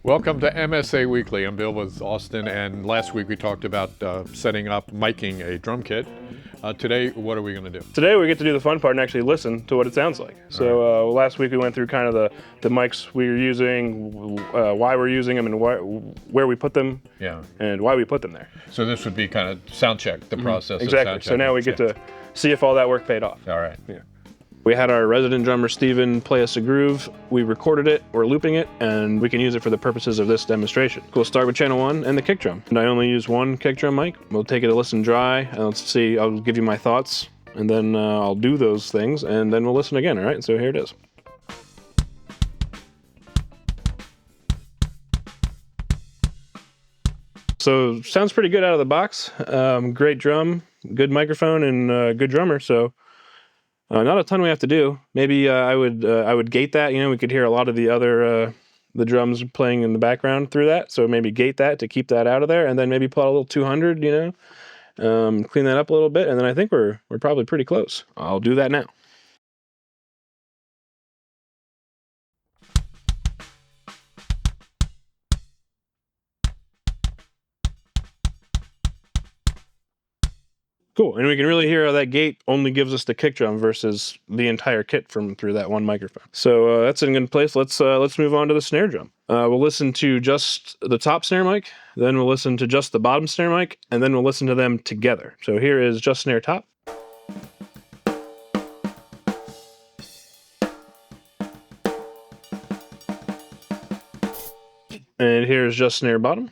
Welcome to MSA Weekly. I'm Bill with Austin, and last week we talked about setting up miking a drum kit. Today, what are we going to do? Today we get to do the fun part and actually listen to what it sounds like. So last week we went through kind of the mics we were using, why we're using them, and where we put them, and why we put them there. So this would be kind of sound check, the process Exactly. of sound check. So now we get to see if all that work paid off. All right. Yeah. We had our resident drummer, Steven, play us a groove. We recorded it, we're looping it, and we can use it for the purposes of this demonstration. We'll start with channel 1 and the kick drum. And I only use one kick drum mic. We'll take it a listen dry, and let's see, I'll give you my thoughts, and then I'll do those things, and then we'll listen again, all right? So here it is. So sounds pretty good out of the box. Great drum, good microphone, and good drummer, so not a ton we have to do. Maybe I would gate that. You know, we could hear a lot of the other the drums playing in the background through that. So maybe gate that to keep that out of there, and then maybe put a little 200. You know, clean that up a little bit, and then I think we're probably pretty close. I'll do that now. Cool, and we can really hear how that gate only gives us the kick drum versus the entire kit from through that one microphone. So that's in a good place. Let's move on to the snare drum. We'll listen to just the top snare mic, then we'll listen to just the bottom snare mic, and then we'll listen to them together. So here is just snare top. And here's just snare bottom.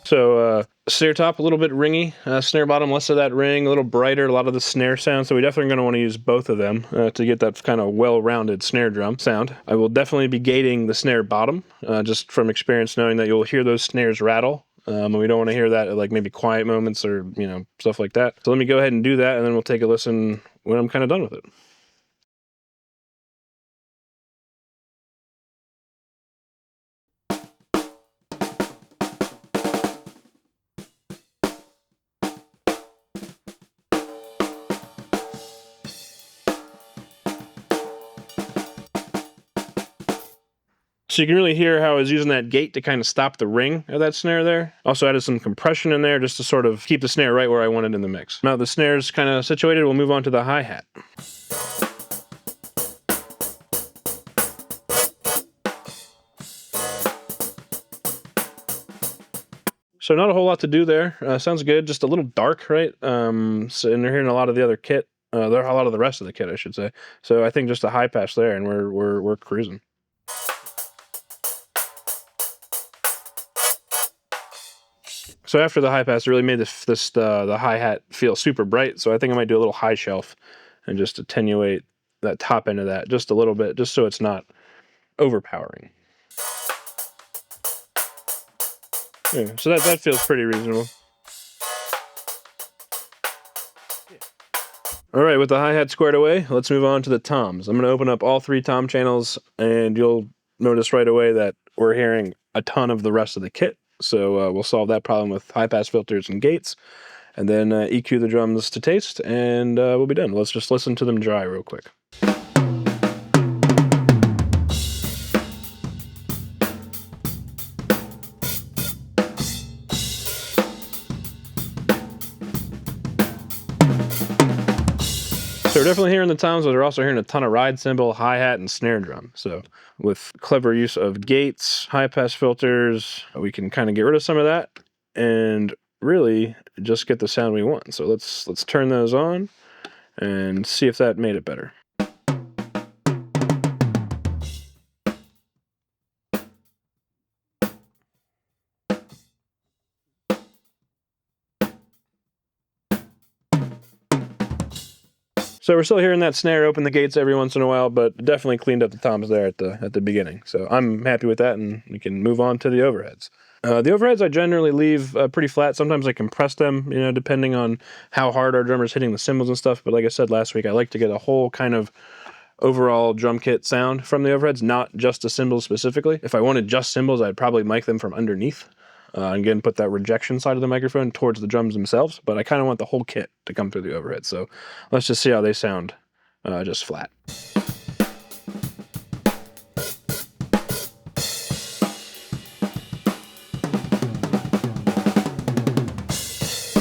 So snare top a little bit ringy, snare bottom less of that ring, a little brighter, a lot of the snare sound. So we definitely going to want to use both of them to get that kind of well-rounded snare drum sound. I will definitely be gating the snare bottom, just from experience knowing that you'll hear those snares rattle. And we don't want to hear that at like maybe quiet moments or, you know, stuff like that. So let me go ahead and do that, and then we'll take a listen when I'm kind of done with it. So you can really hear how I was using that gate to kind of stop the ring of that snare there. Also added some compression in there just to sort of keep the snare right where I want it in the mix. Now the snare's kind of situated, we'll move on to the hi-hat. So not a whole lot to do there. Sounds good, just a little dark, right? And they're hearing a lot of the other kit. There are a lot of the rest of the kit, I should say. So I think just a high pass there, and we're cruising. So after the high pass, it really made the hi-hat feel super bright. So I think I might do a little high shelf and just attenuate that top end of that just a little bit, just so it's not overpowering. Yeah, so that feels pretty reasonable. All right, with the hi-hat squared away, let's move on to the toms. I'm going to open up all 3 tom channels, and you'll notice right away that we're hearing a ton of the rest of the kit. So we'll solve that problem with high-pass filters and gates, and then EQ the drums to taste, and we'll be done. Let's just listen to them dry real quick. So we're definitely hearing the toms, but we're also hearing a ton of ride cymbal, hi-hat, and snare drum. So with clever use of gates, high-pass filters, we can kind of get rid of some of that and really just get the sound we want. So let's turn those on and see if that made it better. So we're still hearing that snare open the gates every once in a while, but definitely cleaned up the toms there at the beginning. So I'm happy with that, and we can move on to the overheads. The overheads I generally leave pretty flat. Sometimes I compress them, you know, depending on how hard our drummer's hitting the cymbals and stuff. But like I said last week, I like to get a whole kind of overall drum kit sound from the overheads, not just the cymbals specifically. If I wanted just cymbals, I'd probably mic them from underneath. Again, put that rejection side of the microphone towards the drums themselves, but I kind of want the whole kit to come through the overhead. So let's just see how they sound just flat.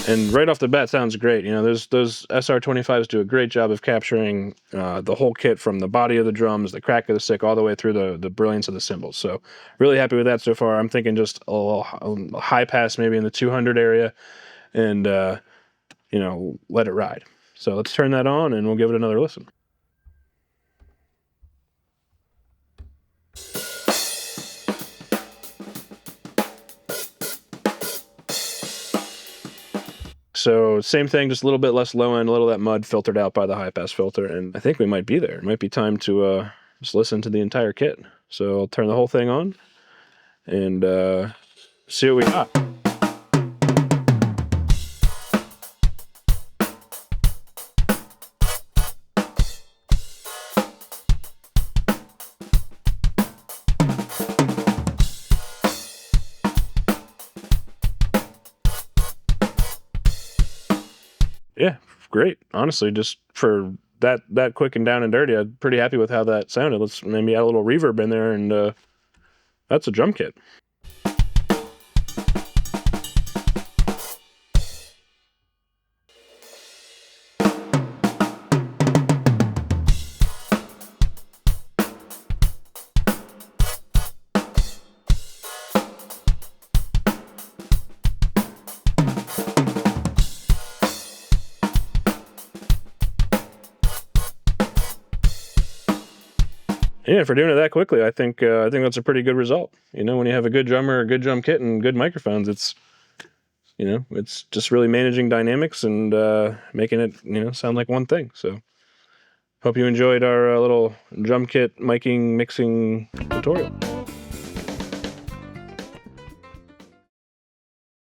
And right off the bat, sounds great. You know, those SR25s do a great job of capturing the whole kit from the body of the drums, the crack of the stick, all the way through the brilliance of the cymbals. So really happy with that so far. I'm thinking just a little high pass maybe in the 200 area and, you know, let it ride. So let's turn that on and we'll give it another listen. So same thing, just a little bit less low end, a little of that mud filtered out by the high pass filter. And I think we might be there. It might be time to just listen to the entire kit. So I'll turn the whole thing on and see what we got. Yeah, great. Honestly, just for that quick and down and dirty, I'm pretty happy with how that sounded. Let's maybe add a little reverb in there, and that's a drum kit. Yeah, for doing it that quickly, I think that's a pretty good result. You know, when you have a good drummer, a good drum kit, and good microphones, it's, you know, it's just really managing dynamics and making it, you know, sound like one thing. So, hope you enjoyed our little drum kit miking mixing tutorial.